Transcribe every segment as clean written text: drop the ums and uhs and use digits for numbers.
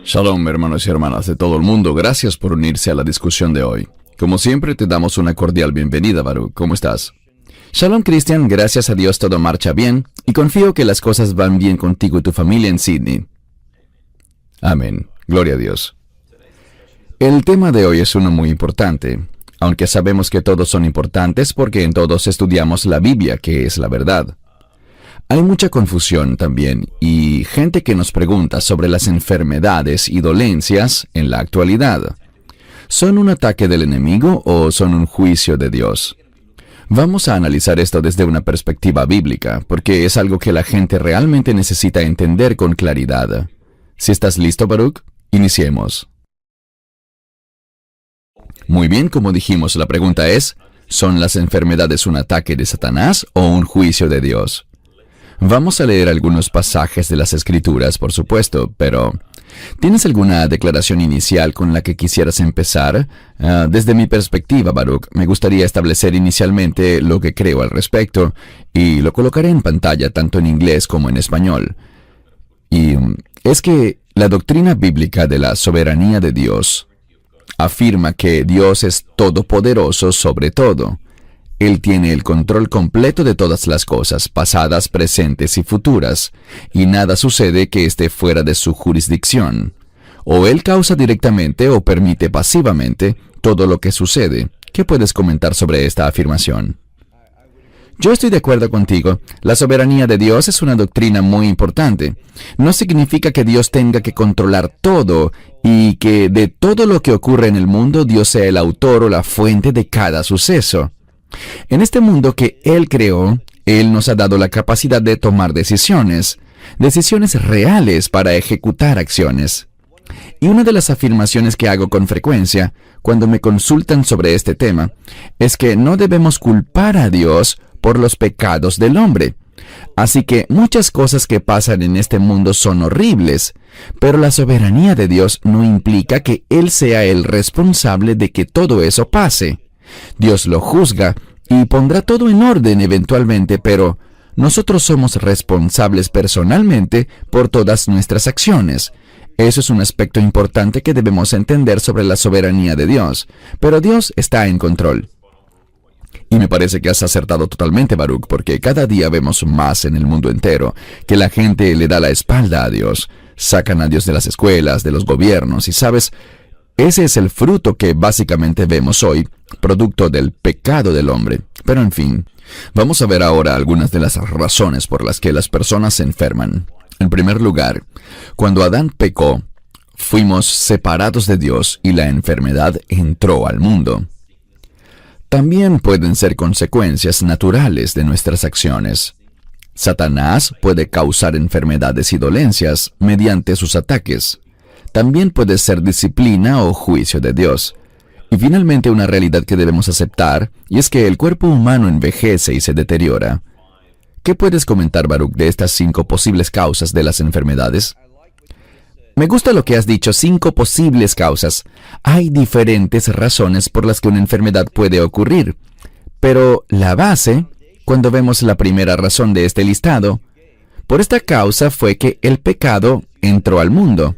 Shalom, hermanos y hermanas de todo el mundo. Gracias por unirse a la discusión de hoy. Como siempre, te damos una cordial bienvenida, Baruch. ¿Cómo estás? Shalom, Cristian. Gracias a Dios todo marcha bien y confío que las cosas van bien contigo y tu familia en Sydney. Amén. Gloria a Dios. El tema de hoy es uno muy importante, aunque sabemos que todos son importantes porque en todos estudiamos la Biblia, que es la verdad. Hay mucha confusión también y gente que nos pregunta sobre las enfermedades y dolencias en la actualidad. ¿Son un ataque del enemigo o son un juicio de Dios? Vamos a analizar esto desde una perspectiva bíblica, porque es algo que la gente realmente necesita entender con claridad. Si estás listo, Baruch, iniciemos. Muy bien, como dijimos, la pregunta es, ¿son las enfermedades un ataque de Satanás o un juicio de Dios? Vamos a leer algunos pasajes de las Escrituras, por supuesto, pero ¿tienes alguna declaración inicial con la que quisieras empezar? Desde mi perspectiva, Baruch, me gustaría establecer inicialmente lo que creo al respecto, y lo colocaré en pantalla tanto en inglés como en español. Y es que la doctrina bíblica de la soberanía de Dios afirma que Dios es todopoderoso sobre todo. Él tiene el control completo de todas las cosas, pasadas, presentes y futuras, y nada sucede que esté fuera de su jurisdicción. O Él causa directamente o permite pasivamente todo lo que sucede. ¿Qué puedes comentar sobre esta afirmación? Yo estoy de acuerdo contigo. La soberanía de Dios es una doctrina muy importante. No significa que Dios tenga que controlar todo y que de todo lo que ocurre en el mundo Dios sea el autor o la fuente de cada suceso. En este mundo que Él creó, Él nos ha dado la capacidad de tomar decisiones reales para ejecutar acciones. Y una de las afirmaciones que hago con frecuencia, cuando me consultan sobre este tema, es que no debemos culpar a Dios por los pecados del hombre. Así que muchas cosas que pasan en este mundo son horribles, pero la soberanía de Dios no implica que Él sea el responsable de que todo eso pase. Dios lo juzga y pondrá todo en orden eventualmente, pero nosotros somos responsables personalmente por todas nuestras acciones. Eso es un aspecto importante que debemos entender sobre la soberanía de Dios, pero Dios está en control. Y me parece que has acertado totalmente, Baruch, porque cada día vemos más en el mundo entero que la gente le da la espalda a Dios, sacan a Dios de las escuelas, de los gobiernos, y sabes, ese es el fruto que básicamente vemos hoy, producto del pecado del hombre. Pero en fin, vamos a ver ahora algunas de las razones por las que las personas se enferman. En primer lugar, cuando Adán pecó, fuimos separados de Dios y la enfermedad entró al mundo. También pueden ser consecuencias naturales de nuestras acciones. Satanás puede causar enfermedades y dolencias mediante sus ataques. También puede ser disciplina o juicio de Dios. Y finalmente una realidad que debemos aceptar, y es que el cuerpo humano envejece y se deteriora. ¿Qué puedes comentar, Baruch, de estas 5 posibles causas de las enfermedades? Me gusta lo que has dicho, 5 posibles causas. Hay diferentes razones por las que una enfermedad puede ocurrir. Pero la base, cuando vemos la primera razón de este listado, por esta causa fue que el pecado entró al mundo.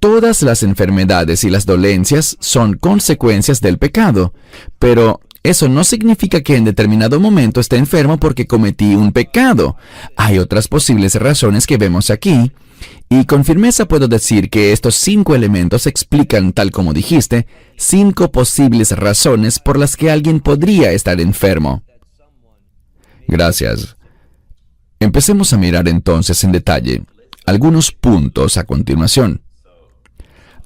Todas las enfermedades y las dolencias son consecuencias del pecado, pero eso no significa que en determinado momento esté enfermo porque cometí un pecado. Hay otras posibles razones que vemos aquí, y con firmeza puedo decir que estos 5 elementos explican, tal como dijiste, 5 posibles razones por las que alguien podría estar enfermo. Gracias. Empecemos a mirar entonces en detalle algunos puntos a continuación.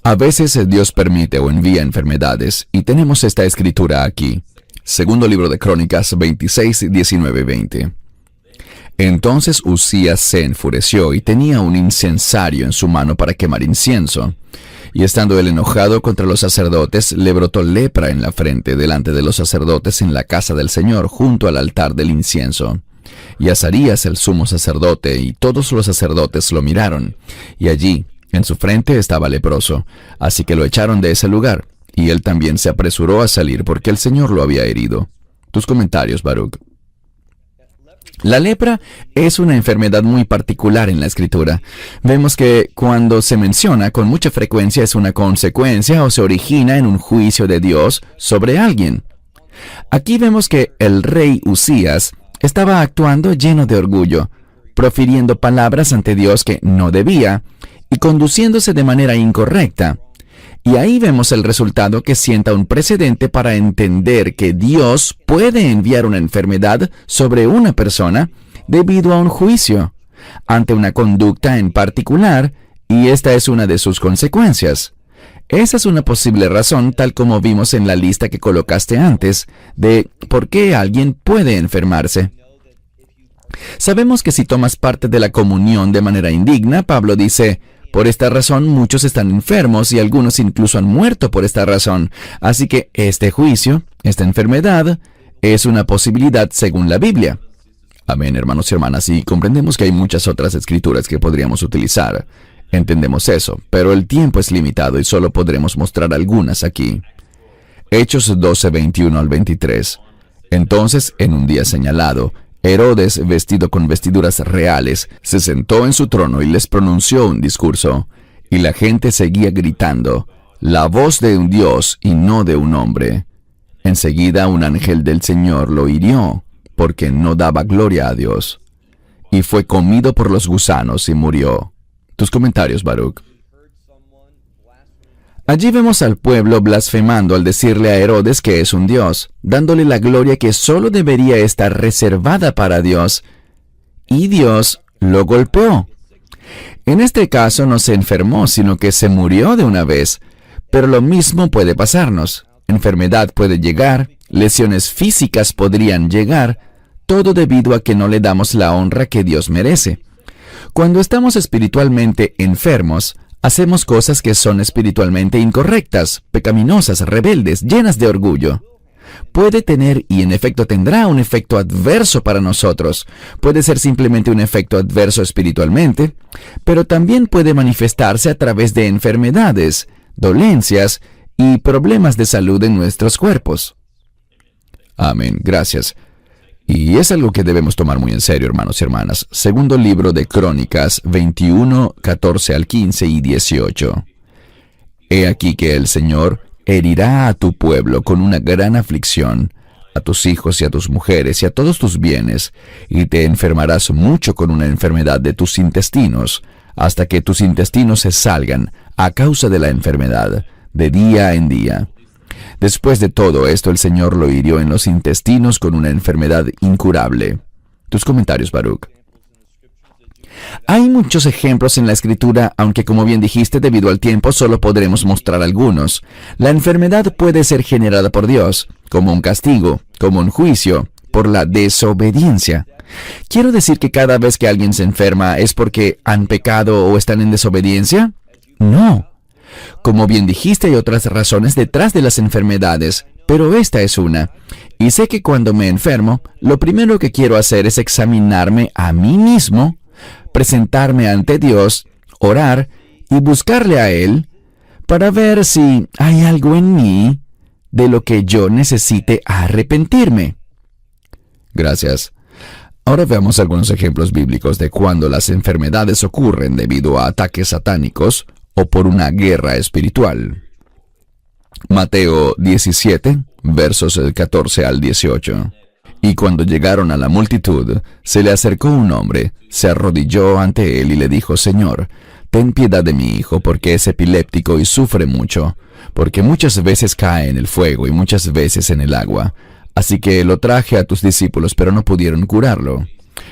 A veces Dios permite o envía enfermedades, y tenemos esta escritura aquí. Segundo libro de Crónicas 26, 19, 20. Entonces Uzías se enfureció y tenía un incensario en su mano para quemar incienso. Y estando él enojado contra los sacerdotes, le brotó lepra en la frente delante de los sacerdotes en la casa del Señor, junto al altar del incienso. Y Azarías, el sumo sacerdote, y todos los sacerdotes lo miraron, y allí, en su frente estaba leproso, así que lo echaron de ese lugar, y él también se apresuró a salir porque el Señor lo había herido. Tus comentarios, Baruch. La lepra es una enfermedad muy particular en la Escritura. Vemos que cuando se menciona con mucha frecuencia es una consecuencia o se origina en un juicio de Dios sobre alguien. Aquí vemos que el rey Usías estaba actuando lleno de orgullo, profiriendo palabras ante Dios que no debía y conduciéndose de manera incorrecta. Y ahí vemos el resultado que sienta un precedente para entender que Dios puede enviar una enfermedad sobre una persona debido a un juicio, ante una conducta en particular, y esta es una de sus consecuencias. Esa es una posible razón, tal como vimos en la lista que colocaste antes, de por qué alguien puede enfermarse. Sabemos que si tomas parte de la comunión de manera indigna, Pablo dice, por esta razón muchos están enfermos y algunos incluso han muerto por esta razón. Así que este juicio, esta enfermedad, es una posibilidad según la Biblia. Amén, hermanos y hermanas, y comprendemos que hay muchas otras escrituras que podríamos utilizar. Entendemos eso, pero el tiempo es limitado y solo podremos mostrar algunas aquí. Hechos 12, 21 al 23. Entonces, en un día señalado, Herodes, vestido con vestiduras reales, se sentó en su trono y les pronunció un discurso. Y la gente seguía gritando, la voz de un Dios y no de un hombre. Enseguida un ángel del Señor lo hirió, porque no daba gloria a Dios. Y fue comido por los gusanos y murió. Tus comentarios, Baruch. Allí vemos al pueblo blasfemando al decirle a Herodes que es un dios, dándole la gloria que solo debería estar reservada para Dios. Y Dios lo golpeó. En este caso no se enfermó, sino que se murió de una vez. Pero lo mismo puede pasarnos. Enfermedad puede llegar, lesiones físicas podrían llegar, todo debido a que no le damos la honra que Dios merece. Cuando estamos espiritualmente enfermos, hacemos cosas que son espiritualmente incorrectas, pecaminosas, rebeldes, llenas de orgullo. Puede tener, y en efecto tendrá, un efecto adverso para nosotros. Puede ser simplemente un efecto adverso espiritualmente, pero también puede manifestarse a través de enfermedades, dolencias y problemas de salud en nuestros cuerpos. Amén, gracias. Y es algo que debemos tomar muy en serio, hermanos y hermanas. Segundo libro de Crónicas 21, 14 al 15 y 18. He aquí que el Señor herirá a tu pueblo con una gran aflicción, a tus hijos y a tus mujeres y a todos tus bienes, y te enfermarás mucho con una enfermedad de tus intestinos, hasta que tus intestinos se salgan a causa de la enfermedad, de día en día. Después de todo esto, el Señor lo hirió en los intestinos con una enfermedad incurable. Tus comentarios, Baruch. Hay muchos ejemplos en la Escritura, aunque como bien dijiste, debido al tiempo solo podremos mostrar algunos. La enfermedad puede ser generada por Dios, como un castigo, como un juicio, por la desobediencia. ¿Quiero decir que cada vez que alguien se enferma es porque han pecado o están en desobediencia? No. Como bien dijiste, hay otras razones detrás de las enfermedades, pero esta es una. Y sé que cuando me enfermo, lo primero que quiero hacer es examinarme a mí mismo, presentarme ante Dios, orar y buscarle a Él para ver si hay algo en mí de lo que yo necesite arrepentirme. Gracias. Ahora veamos algunos ejemplos bíblicos de cuando las enfermedades ocurren debido a ataques satánicos o por una guerra espiritual. Mateo 17, versos 14 al 18. Y cuando llegaron a la multitud, se le acercó un hombre, se arrodilló ante él y le dijo, Señor, ten piedad de mi hijo, porque es epiléptico y sufre mucho, porque muchas veces cae en el fuego y muchas veces en el agua. Así que lo traje a tus discípulos, pero no pudieron curarlo.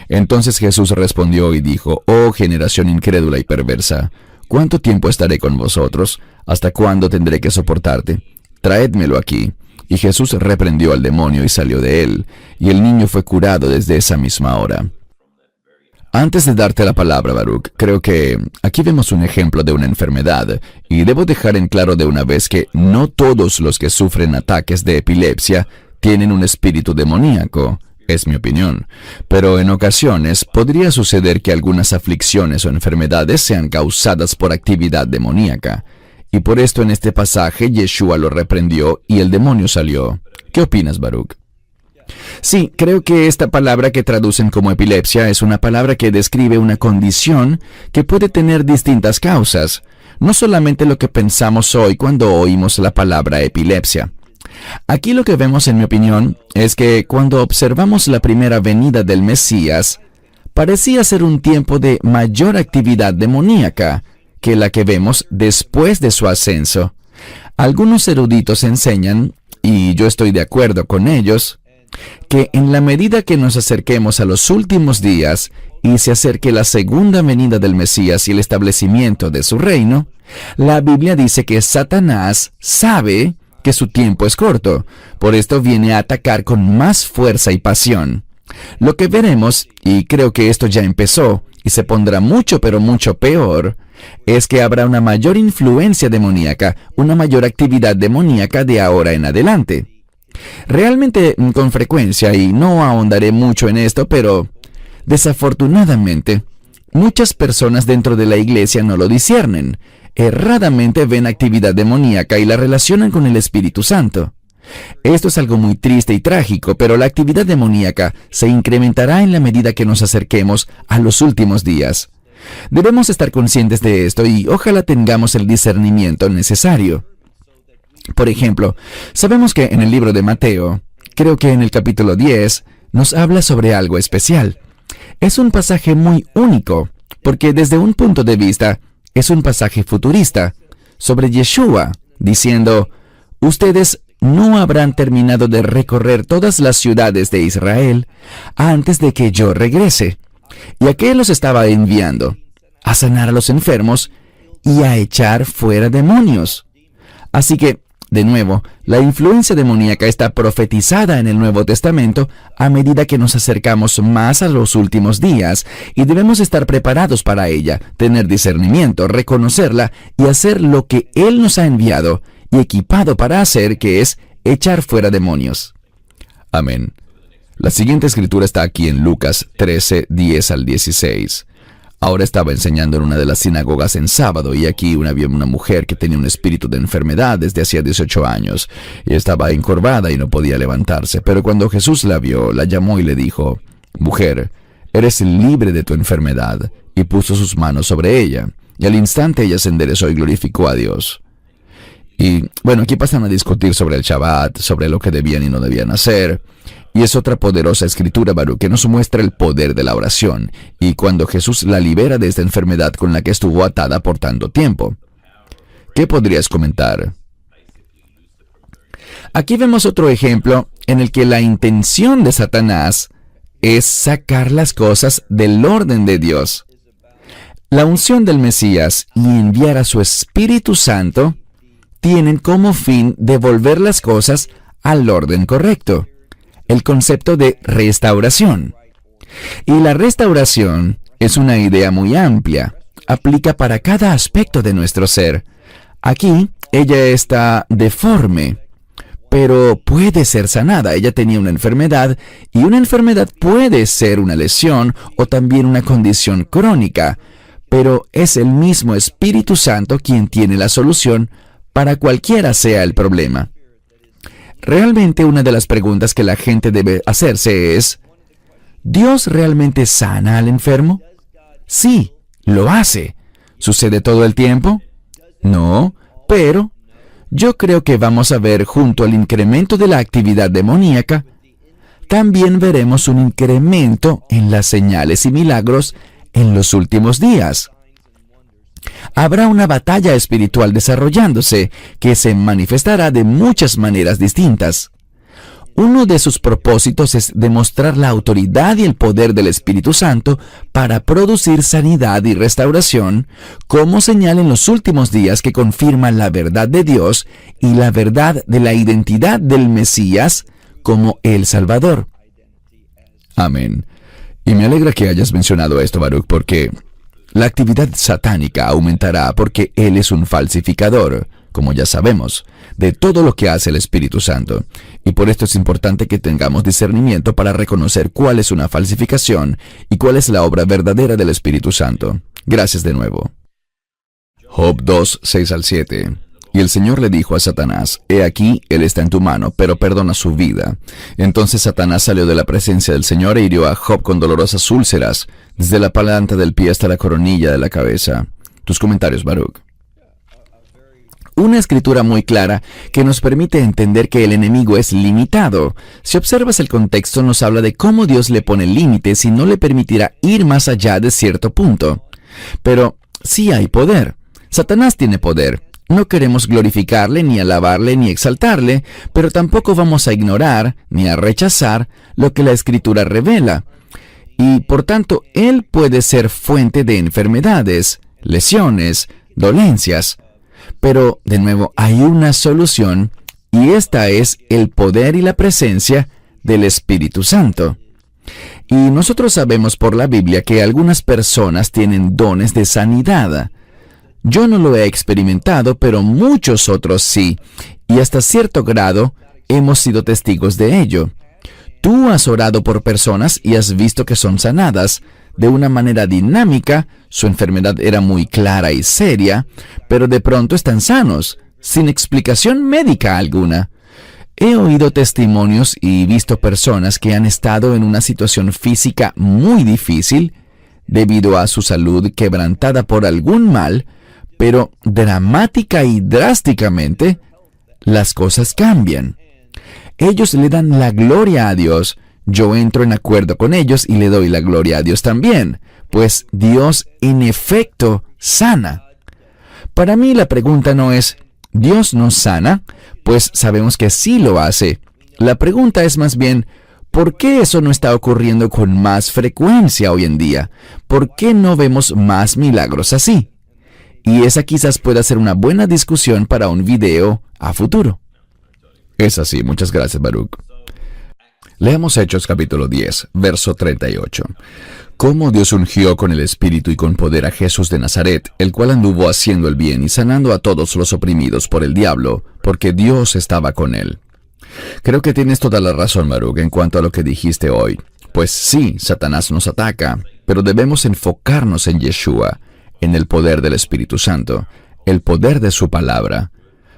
Entonces Jesús respondió y dijo, Oh generación incrédula y perversa, ¿cuánto tiempo estaré con vosotros? ¿Hasta cuándo tendré que soportarte? Traédmelo aquí. Y Jesús reprendió al demonio y salió de él, y el niño fue curado desde esa misma hora. Antes de darte la palabra, Baruch, creo que aquí vemos un ejemplo de una enfermedad, y debo dejar en claro de una vez que no todos los que sufren ataques de epilepsia tienen un espíritu demoníaco. Es mi opinión, pero en ocasiones podría suceder que algunas aflicciones o enfermedades sean causadas por actividad demoníaca, y por esto en este pasaje Yeshua lo reprendió y el demonio salió. ¿Qué opinas, Baruch? Sí, creo que esta palabra que traducen como epilepsia es una palabra que describe una condición que puede tener distintas causas, no solamente lo que pensamos hoy cuando oímos la palabra epilepsia. Aquí lo que vemos, en mi opinión, es que cuando observamos la primera venida del Mesías, parecía ser un tiempo de mayor actividad demoníaca que la que vemos después de su ascenso. Algunos eruditos enseñan, y yo estoy de acuerdo con ellos, que en la medida que nos acerquemos a los últimos días y se acerque la segunda venida del Mesías y el establecimiento de su reino, la Biblia dice que Satanás sabe que su tiempo es corto, por esto viene a atacar con más fuerza y pasión. Lo que veremos, y creo que esto ya empezó, y se pondrá mucho pero mucho peor, es que habrá una mayor influencia demoníaca, una mayor actividad demoníaca de ahora en adelante. Realmente, con frecuencia, y no ahondaré mucho en esto, pero desafortunadamente, muchas personas dentro de la iglesia no lo disciernen. Erradamente ven actividad demoníaca y la relacionan con el Espíritu Santo. Esto es algo muy triste y trágico, pero la actividad demoníaca se incrementará en la medida que nos acerquemos a los últimos días. Debemos estar conscientes de esto y ojalá tengamos el discernimiento necesario. Por ejemplo, sabemos que en el libro de Mateo, creo que en el capítulo 10, nos habla sobre algo especial. Es un pasaje muy único, porque desde un punto de vista, es un pasaje futurista, sobre Yeshua, diciendo, ustedes no habrán terminado de recorrer todas las ciudades de Israel antes de que yo regrese. ¿Y a qué los estaba enviando? A sanar a los enfermos y a echar fuera demonios. Así que, de nuevo, la influencia demoníaca está profetizada en el Nuevo Testamento a medida que nos acercamos más a los últimos días y debemos estar preparados para ella, tener discernimiento, reconocerla y hacer lo que Él nos ha enviado y equipado para hacer, que es echar fuera demonios. Amén. La siguiente escritura está aquí en Lucas 13, 10 al 16. Ahora estaba enseñando en una de las sinagogas en sábado y aquí había una mujer que tenía un espíritu de enfermedad desde hacía 18 años y estaba encorvada y no podía levantarse. Pero cuando Jesús la vio, la llamó y le dijo, «Mujer, eres libre de tu enfermedad», y puso sus manos sobre ella. Y al instante ella se enderezó y glorificó a Dios. Y bueno, aquí pasan a discutir sobre el Shabbat, sobre lo que debían y no debían hacer. Y es otra poderosa escritura, Baruch, que nos muestra el poder de la oración, y cuando Jesús la libera de esta enfermedad con la que estuvo atada por tanto tiempo. ¿Qué podrías comentar? Aquí vemos otro ejemplo en el que la intención de Satanás es sacar las cosas del orden de Dios. La unción del Mesías y enviar a su Espíritu Santo tienen como fin devolver las cosas al orden correcto. El concepto de restauración. Y la restauración es una idea muy amplia. Aplica para cada aspecto de nuestro ser. Aquí, ella está deforme, pero puede ser sanada. Ella tenía una enfermedad, y una enfermedad puede ser una lesión o también una condición crónica, pero es el mismo Espíritu Santo quien tiene la solución para cualquiera sea el problema. Realmente una de las preguntas que la gente debe hacerse es, ¿Dios realmente sana al enfermo? Sí, lo hace. ¿Sucede todo el tiempo? No, pero yo creo que vamos a ver, junto al incremento de la actividad demoníaca, también veremos un incremento en las señales y milagros en los últimos días. Habrá una batalla espiritual desarrollándose que se manifestará de muchas maneras distintas. Uno de sus propósitos es demostrar la autoridad y el poder del Espíritu Santo para producir sanidad y restauración, como señal en los últimos días que confirma la verdad de Dios y la verdad de la identidad del Mesías como el Salvador. Amén. Y me alegra que hayas mencionado esto, Baruch, porque la actividad satánica aumentará porque Él es un falsificador, como ya sabemos, de todo lo que hace el Espíritu Santo. Y por esto es importante que tengamos discernimiento para reconocer cuál es una falsificación y cuál es la obra verdadera del Espíritu Santo. Gracias de nuevo. Job 2, 6 al 7. Y el Señor le dijo a Satanás, he aquí, él está en tu mano, pero perdona su vida. Entonces Satanás salió de la presencia del Señor e hirió a Job con dolorosas úlceras, desde la planta del pie hasta la coronilla de la cabeza. Tus comentarios, Baruch. Una escritura muy clara que nos permite entender que el enemigo es limitado. Si observas el contexto, nos habla de cómo Dios le pone límites y no le permitirá ir más allá de cierto punto. Pero sí hay poder. Satanás tiene poder. No queremos glorificarle, ni alabarle, ni exaltarle, pero tampoco vamos a ignorar, ni a rechazar lo que la Escritura revela. Y, por tanto, él puede ser fuente de enfermedades, lesiones, dolencias. Pero, de nuevo, hay una solución, y esta es el poder y la presencia del Espíritu Santo. Y nosotros sabemos por la Biblia que algunas personas tienen dones de sanidad. Yo no lo he experimentado, pero muchos otros sí, y hasta cierto grado hemos sido testigos de ello. Tú has orado por personas y has visto que son sanadas. De una manera dinámica, su enfermedad era muy clara y seria, pero de pronto están sanos, sin explicación médica alguna. He oído testimonios y visto personas que han estado en una situación física muy difícil, debido a su salud quebrantada por algún mal, pero dramática y drásticamente, las cosas cambian. Ellos le dan la gloria a Dios. Yo entro en acuerdo con ellos y le doy la gloria a Dios también, pues Dios en efecto sana. Para mí la pregunta no es, ¿Dios nos sana? Pues sabemos que sí lo hace. La pregunta es más bien, ¿por qué eso no está ocurriendo con más frecuencia hoy en día? ¿Por qué no vemos más milagros así? Y esa quizás pueda ser una buena discusión para un video a futuro. Es así, muchas gracias, Baruch. Leamos Hechos capítulo 10, verso 38. Cómo Dios ungió con el Espíritu y con poder a Jesús de Nazaret, el cual anduvo haciendo el bien y sanando a todos los oprimidos por el diablo, porque Dios estaba con él. Creo que tienes toda la razón, Baruch, en cuanto a lo que dijiste hoy. Pues sí, Satanás nos ataca, pero debemos enfocarnos en Yeshua, en el poder del Espíritu Santo, el poder de su palabra.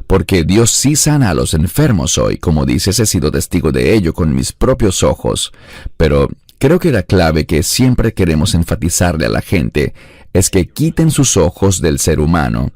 Porque Dios sí sana a los enfermos hoy, como dices, he sido testigo de ello con mis propios ojos. Pero creo que la clave que siempre queremos enfatizarle a la gente es que quiten sus ojos del ser humano.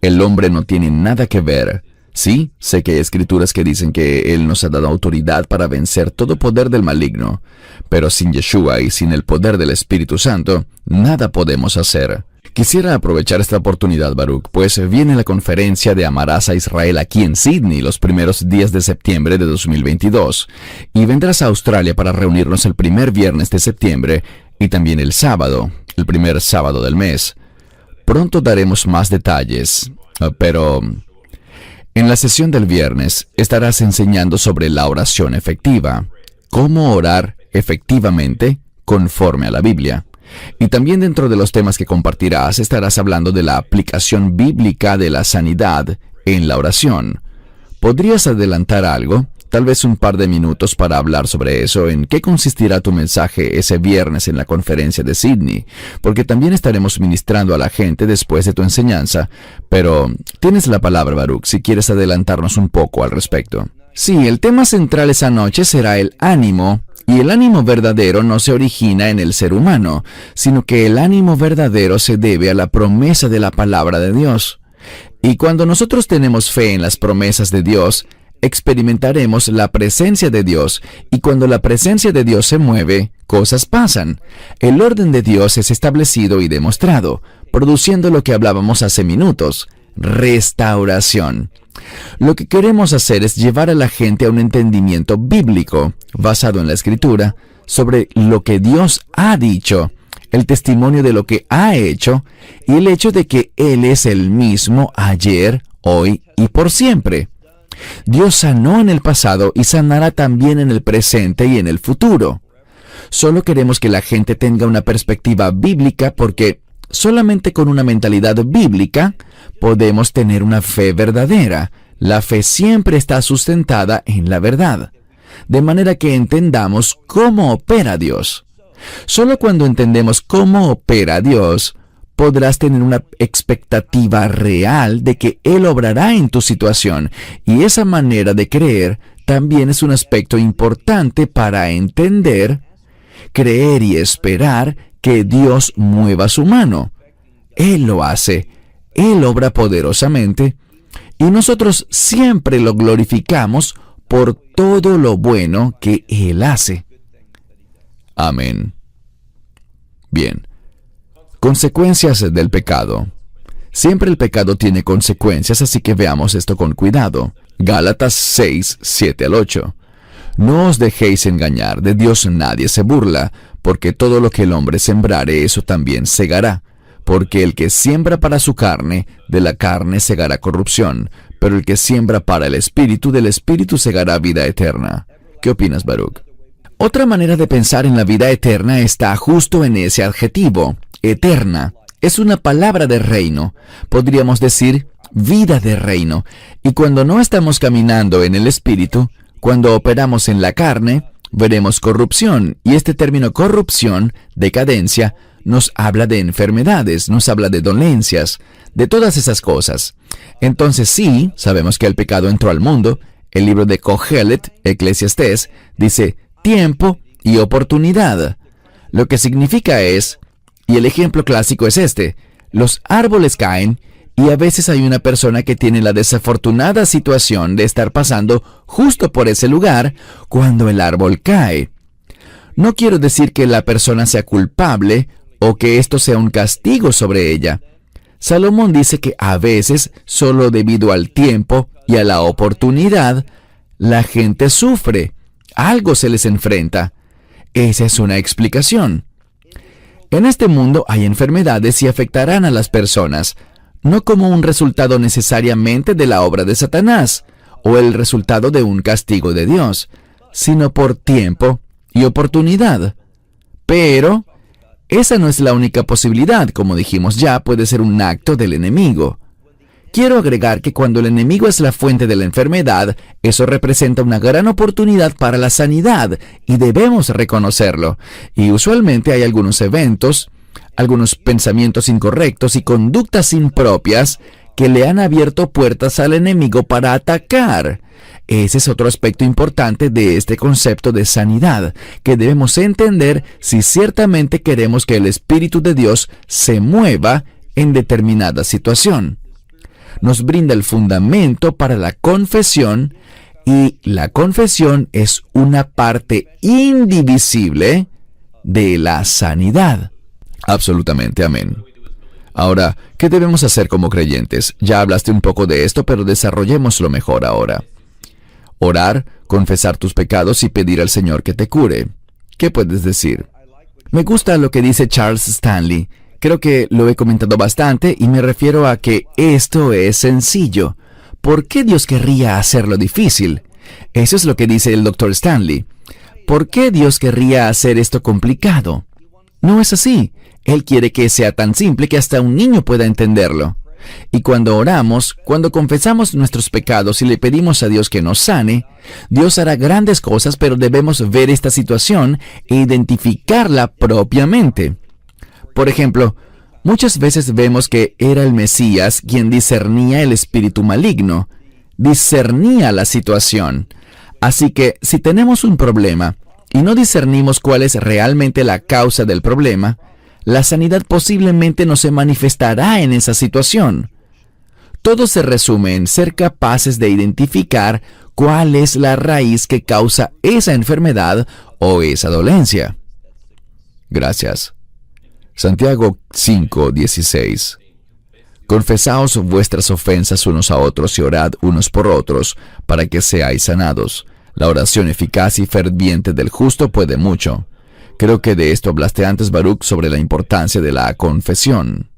El hombre no tiene nada que ver. Sí, sé que hay escrituras que dicen que Él nos ha dado autoridad para vencer todo poder del maligno, pero sin Yeshua y sin el poder del Espíritu Santo, nada podemos hacer. Quisiera aprovechar esta oportunidad, Baruch, pues viene la conferencia de Amarás a Israel aquí en Sydney los primeros días de septiembre de 2022, y vendrás a Australia para reunirnos el primer viernes de septiembre y también el sábado, el primer sábado del mes. Pronto daremos más detalles, pero en la sesión del viernes estarás enseñando sobre la oración efectiva, cómo orar efectivamente conforme a la Biblia. Y también dentro de los temas que compartirás estarás hablando de la aplicación bíblica de la sanidad en la oración. ¿Podrías adelantar algo? Tal vez un par de minutos para hablar sobre eso. ¿En qué consistirá tu mensaje ese viernes en la conferencia de Sydney? Porque también estaremos ministrando a la gente después de tu enseñanza. Pero tienes la palabra, Baruch, si quieres adelantarnos un poco al respecto. Sí, el tema central esa noche será el ánimo. Y el ánimo verdadero no se origina en el ser humano, sino que el ánimo verdadero se debe a la promesa de la palabra de Dios. Y cuando nosotros tenemos fe en las promesas de Dios, experimentaremos la presencia de Dios, y cuando la presencia de Dios se mueve, cosas pasan. El orden de Dios es establecido y demostrado, produciendo lo que hablábamos hace minutos, restauración. Lo que queremos hacer es llevar a la gente a un entendimiento bíblico, basado en la Escritura, sobre lo que Dios ha dicho, el testimonio de lo que ha hecho, y el hecho de que Él es el mismo ayer, hoy y por siempre. Dios sanó en el pasado y sanará también en el presente y en el futuro. Solo queremos que la gente tenga una perspectiva bíblica porque solamente con una mentalidad bíblica podemos tener una fe verdadera. La fe siempre está sustentada en la verdad, de manera que entendamos cómo opera Dios. Solo cuando entendemos cómo opera Dios, podrás tener una expectativa real de que Él obrará en tu situación. Y esa manera de creer también es un aspecto importante para entender, creer y esperar que Dios mueva su mano. Él lo hace, Él obra poderosamente, y nosotros siempre lo glorificamos por todo lo bueno que Él hace. Amén. Bien. Consecuencias del pecado. Siempre el pecado tiene consecuencias, así que veamos esto con cuidado. Gálatas 6, 7 al 8. No os dejéis engañar, de Dios nadie se burla, porque todo lo que el hombre sembrare, eso también segará. Porque el que siembra para su carne, de la carne segará corrupción, pero el que siembra para el Espíritu, del Espíritu segará vida eterna. ¿Qué opinas, Baruch? Otra manera de pensar en la vida eterna está justo en ese adjetivo, eterna. Es una palabra de reino. Podríamos decir vida de reino. Y cuando no estamos caminando en el Espíritu, cuando operamos en la carne, veremos corrupción. Y este término corrupción, decadencia, nos habla de enfermedades, nos habla de dolencias, de todas esas cosas. Entonces sí, sabemos que el pecado entró al mundo. El libro de Kohelet, Eclesiastés, dice tiempo y oportunidad. Lo que significa es, y el ejemplo clásico es este, los árboles caen y a veces hay una persona que tiene la desafortunada situación de estar pasando justo por ese lugar cuando el árbol cae. No quiero decir que la persona sea culpable o que esto sea un castigo sobre ella. Salomón dice que a veces, solo debido al tiempo y a la oportunidad, la gente sufre. Algo se les enfrenta. Esa es una explicación. En este mundo hay enfermedades y afectarán a las personas, no como un resultado necesariamente de la obra de Satanás o el resultado de un castigo de Dios, sino por tiempo y oportunidad. Pero esa no es la única posibilidad, como dijimos ya, puede ser un acto del enemigo. Quiero agregar que cuando el enemigo es la fuente de la enfermedad, eso representa una gran oportunidad para la sanidad y debemos reconocerlo. Y usualmente hay algunos eventos, algunos pensamientos incorrectos y conductas impropias que le han abierto puertas al enemigo para atacar. Ese es otro aspecto importante de este concepto de sanidad, que debemos entender si ciertamente queremos que el Espíritu de Dios se mueva en determinada situación. Nos brinda el fundamento para la confesión, y la confesión es una parte indivisible de la sanidad. Absolutamente, amén. Ahora, ¿qué debemos hacer como creyentes? Ya hablaste un poco de esto, pero desarrollémoslo mejor ahora. Orar, confesar tus pecados y pedir al Señor que te cure. ¿Qué puedes decir? Me gusta lo que dice Charles Stanley. Creo que lo he comentado bastante y me refiero a que esto es sencillo. ¿Por qué Dios querría hacerlo difícil? Eso es lo que dice el Dr. Stanley. ¿Por qué Dios querría hacer esto complicado? No es así. Él quiere que sea tan simple que hasta un niño pueda entenderlo. Y cuando oramos, cuando confesamos nuestros pecados y le pedimos a Dios que nos sane, Dios hará grandes cosas, pero debemos ver esta situación e identificarla propiamente. Por ejemplo, muchas veces vemos que era el Mesías quien discernía el espíritu maligno, discernía la situación. Así que si tenemos un problema y no discernimos cuál es realmente la causa del problema, la sanidad posiblemente no se manifestará en esa situación. Todo se resume en ser capaces de identificar cuál es la raíz que causa esa enfermedad o esa dolencia. Gracias. Santiago 5:16. Confesaos vuestras ofensas unos a otros y orad unos por otros, para que seáis sanados. La oración eficaz y ferviente del justo puede mucho. Creo que de esto hablaste antes, Baruch, sobre la importancia de la confesión.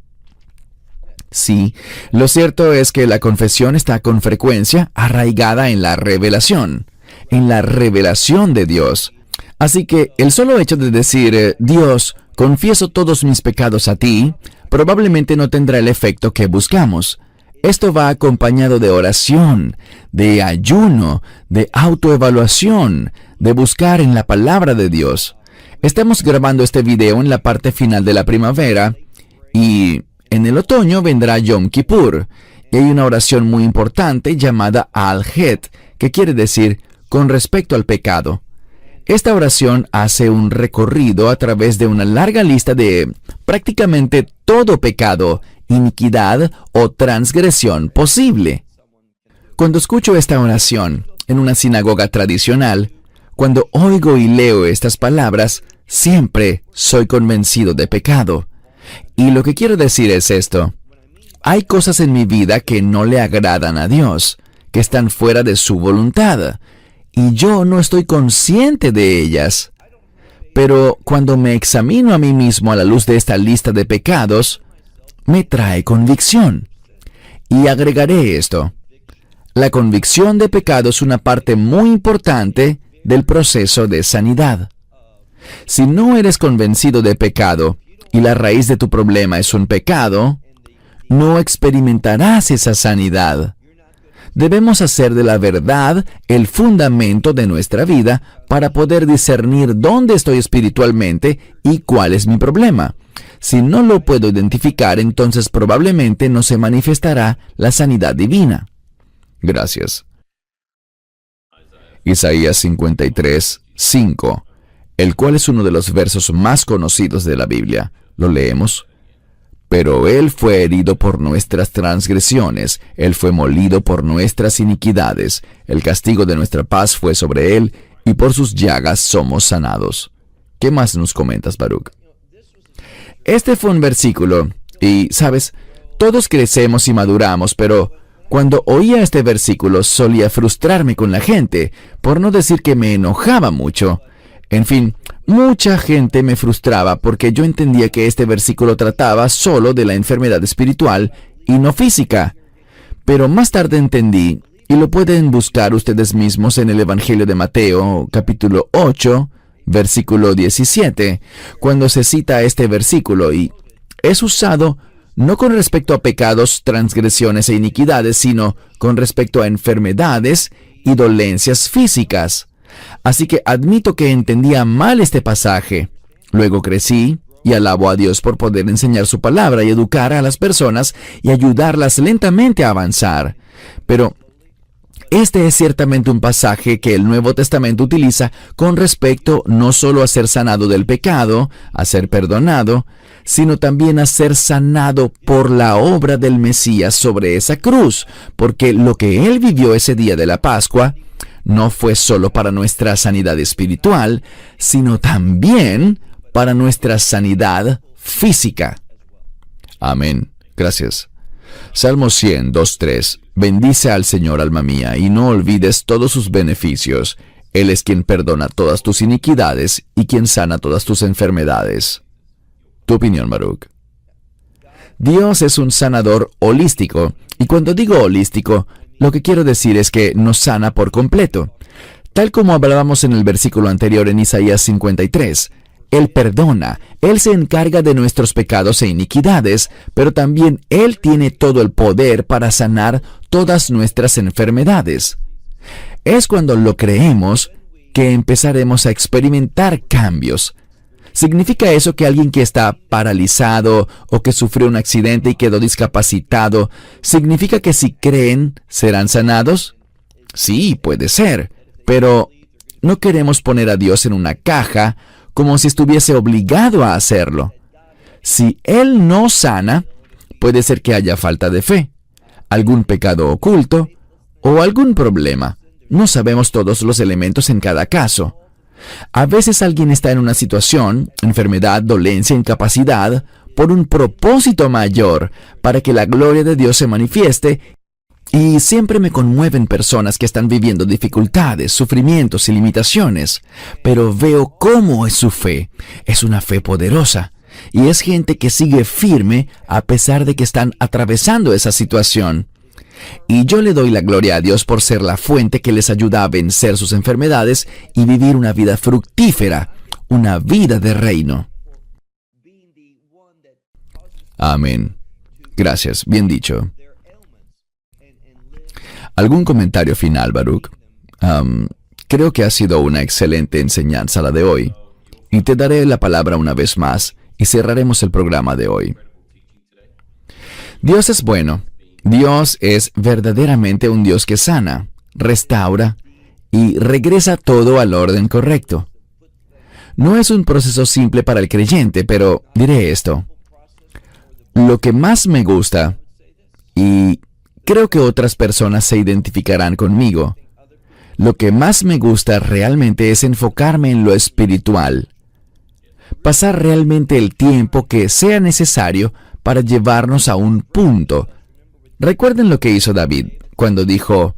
Sí, lo cierto es que la confesión está con frecuencia arraigada en la revelación de Dios. Así que el solo hecho de decir, Dios, confieso todos mis pecados a ti, probablemente no tendrá el efecto que buscamos. Esto va acompañado de oración, de ayuno, de autoevaluación, de buscar en la palabra de Dios. Estamos grabando este video en la parte final de la primavera y En el otoño vendrá Yom Kippur, y hay una oración muy importante llamada Al-Het, que quiere decir con respecto al pecado. Esta oración hace un recorrido a través de una larga lista de prácticamente todo pecado, iniquidad o transgresión posible. Cuando escucho esta oración en una sinagoga tradicional, cuando oigo y leo estas palabras, siempre soy convencido de pecado. Y lo que quiero decir es esto: hay cosas en mi vida que no le agradan a Dios, que están fuera de su voluntad, y yo no estoy consciente de ellas. Pero cuando me examino a mí mismo a la luz de esta lista de pecados, me trae convicción. Y agregaré esto: la convicción de pecado es una parte muy importante del proceso de sanidad. Si no eres convencido de pecado y la raíz de tu problema es un pecado, no experimentarás esa sanidad. Debemos hacer de la verdad el fundamento de nuestra vida para poder discernir dónde estoy espiritualmente y cuál es mi problema. Si no lo puedo identificar, entonces probablemente no se manifestará la sanidad divina. Gracias. Isaías 53, 5, el cual es uno de los versos más conocidos de la Biblia. ¿Lo leemos? Pero Él fue herido por nuestras transgresiones, Él fue molido por nuestras iniquidades, el castigo de nuestra paz fue sobre Él, y por sus llagas somos sanados. ¿Qué más nos comentas, Baruch? Este fue un versículo, y, ¿sabes? Todos crecemos y maduramos, pero cuando oía este versículo solía frustrarme con la gente, por no decir que me enojaba mucho. En fin, mucha gente me frustraba porque yo entendía que este versículo trataba solo de la enfermedad espiritual y no física. Pero más tarde entendí, y lo pueden buscar ustedes mismos en el Evangelio de Mateo, capítulo 8, versículo 17, cuando se cita este versículo, y es usado no con respecto a pecados, transgresiones e iniquidades, sino con respecto a enfermedades y dolencias físicas. Así que admito que entendía mal este pasaje. Luego crecí y alabo a Dios por poder enseñar su palabra y educar a las personas y ayudarlas lentamente a avanzar. Pero este es ciertamente un pasaje que el Nuevo Testamento utiliza con respecto no solo a ser sanado del pecado, a ser perdonado, sino también a ser sanado por la obra del Mesías sobre esa cruz, porque lo que Él vivió ese día de la Pascua no fue solo para nuestra sanidad espiritual, sino también para nuestra sanidad física. Amén. Gracias. Salmo 100, 2-3. Bendice al Señor, alma mía, y no olvides todos sus beneficios. Él es quien perdona todas tus iniquidades y quien sana todas tus enfermedades. Tu opinión, Baruch. Dios es un sanador holístico, y cuando digo holístico, lo que quiero decir es que nos sana por completo. Tal como hablábamos en el versículo anterior en Isaías 53, Él perdona, Él se encarga de nuestros pecados e iniquidades, pero también Él tiene todo el poder para sanar todas nuestras enfermedades. Es cuando lo creemos que empezaremos a experimentar cambios. ¿Significa eso que alguien que está paralizado o que sufrió un accidente y quedó discapacitado, significa que si creen serán sanados? Sí, puede ser, pero no queremos poner a Dios en una caja como si estuviese obligado a hacerlo. Si Él no sana, puede ser que haya falta de fe, algún pecado oculto o algún problema. No sabemos todos los elementos en cada caso. A veces alguien está en una situación, enfermedad, dolencia, incapacidad, por un propósito mayor, para que la gloria de Dios se manifieste, y siempre me conmueven personas que están viviendo dificultades, sufrimientos y limitaciones, pero veo cómo es su fe. Es una fe poderosa, y es gente que sigue firme a pesar de que están atravesando esa situación. Y yo le doy la gloria a Dios por ser la fuente que les ayuda a vencer sus enfermedades y vivir una vida fructífera, una vida de reino. Amén. Gracias, bien dicho. ¿Algún comentario final, Baruch? Creo que ha sido una excelente enseñanza la de hoy. Y te daré la palabra una vez más y cerraremos el programa de hoy. Dios es bueno. Dios es verdaderamente un Dios que sana, restaura y regresa todo al orden correcto. No es un proceso simple para el creyente, pero diré esto. Lo que más me gusta, y creo que otras personas se identificarán conmigo, lo que más me gusta realmente es enfocarme en lo espiritual. Pasar realmente el tiempo que sea necesario para llevarnos a un punto. Recuerden lo que hizo David cuando dijo,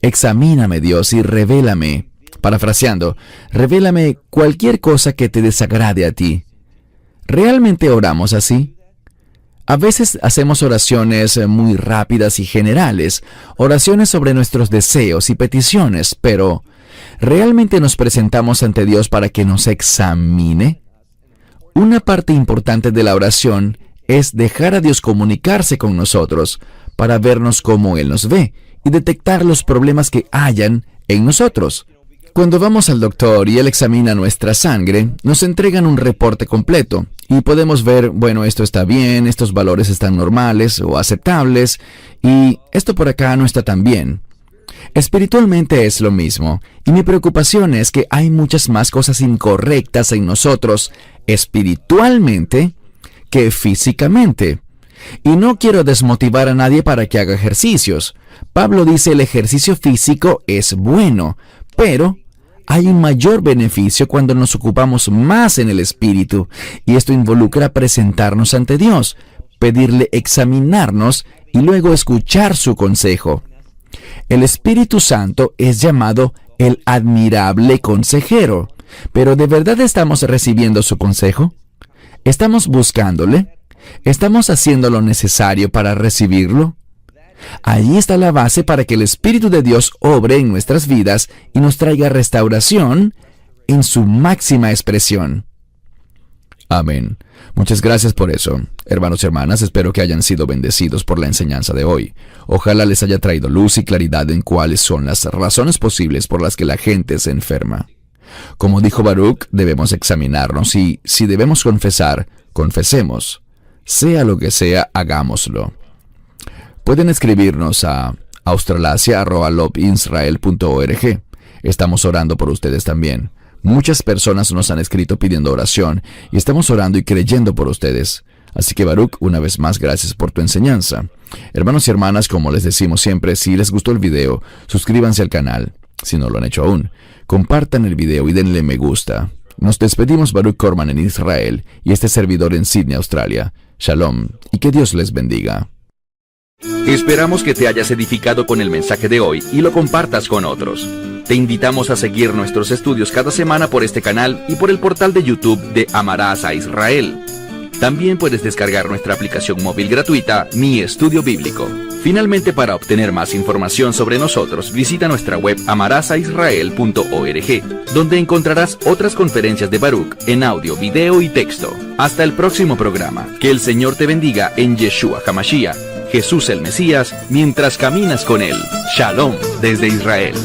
examíname Dios y revélame, parafraseando, revélame cualquier cosa que te desagrade a ti. ¿Realmente oramos así? A veces hacemos oraciones muy rápidas y generales, oraciones sobre nuestros deseos y peticiones, pero ¿realmente nos presentamos ante Dios para que nos examine? Una parte importante de la oración es dejar a Dios comunicarse con nosotros para vernos como Él nos ve y detectar los problemas que hayan en nosotros. Cuando vamos al doctor y él examina nuestra sangre, nos entregan un reporte completo y podemos ver, bueno, esto está bien, estos valores están normales o aceptables y esto por acá no está tan bien. Espiritualmente es lo mismo y mi preocupación es que hay muchas más cosas incorrectas en nosotros espiritualmente que físicamente. Y no quiero desmotivar a nadie para que haga ejercicios. Pablo dice el ejercicio físico es bueno, pero hay un mayor beneficio cuando nos ocupamos más en el espíritu, y esto involucra presentarnos ante Dios, pedirle examinarnos y luego escuchar su consejo. El Espíritu Santo es llamado el admirable consejero, pero ¿de verdad estamos recibiendo su consejo? ¿Estamos buscándole? ¿Estamos haciendo lo necesario para recibirlo? Allí está la base para que el Espíritu de Dios obre en nuestras vidas y nos traiga restauración en su máxima expresión. Amén. Muchas gracias por eso. Hermanos y hermanas, espero que hayan sido bendecidos por la enseñanza de hoy. Ojalá les haya traído luz y claridad en cuáles son las razones posibles por las que la gente se enferma. Como dijo Baruch, debemos examinarnos y, si debemos confesar, confesemos. Sea lo que sea, hagámoslo. Pueden escribirnos a australasia@lovinsrael.org. Estamos orando por ustedes también. Muchas personas nos han escrito pidiendo oración y estamos orando y creyendo por ustedes. Así que Baruch, una vez más, gracias por tu enseñanza. Hermanos y hermanas, como les decimos siempre, si les gustó el video, suscríbanse al canal. Si no lo han hecho aún, compartan el video y denle me gusta. Nos despedimos, Baruch Korman en Israel y este servidor en Sydney, Australia. Shalom y que Dios les bendiga. Esperamos que te hayas edificado con el mensaje de hoy y lo compartas con otros. Te invitamos a seguir nuestros estudios cada semana por este canal y por el portal de YouTube de Amarás a Israel. También puedes descargar nuestra aplicación móvil gratuita, Mi Estudio Bíblico. Finalmente, para obtener más información sobre nosotros, visita nuestra web amarasaisrael.org, donde encontrarás otras conferencias de Baruch en audio, video y texto. Hasta el próximo programa. Que el Señor te bendiga en Yeshua HaMashiach, Jesús el Mesías, mientras caminas con Él. Shalom desde Israel.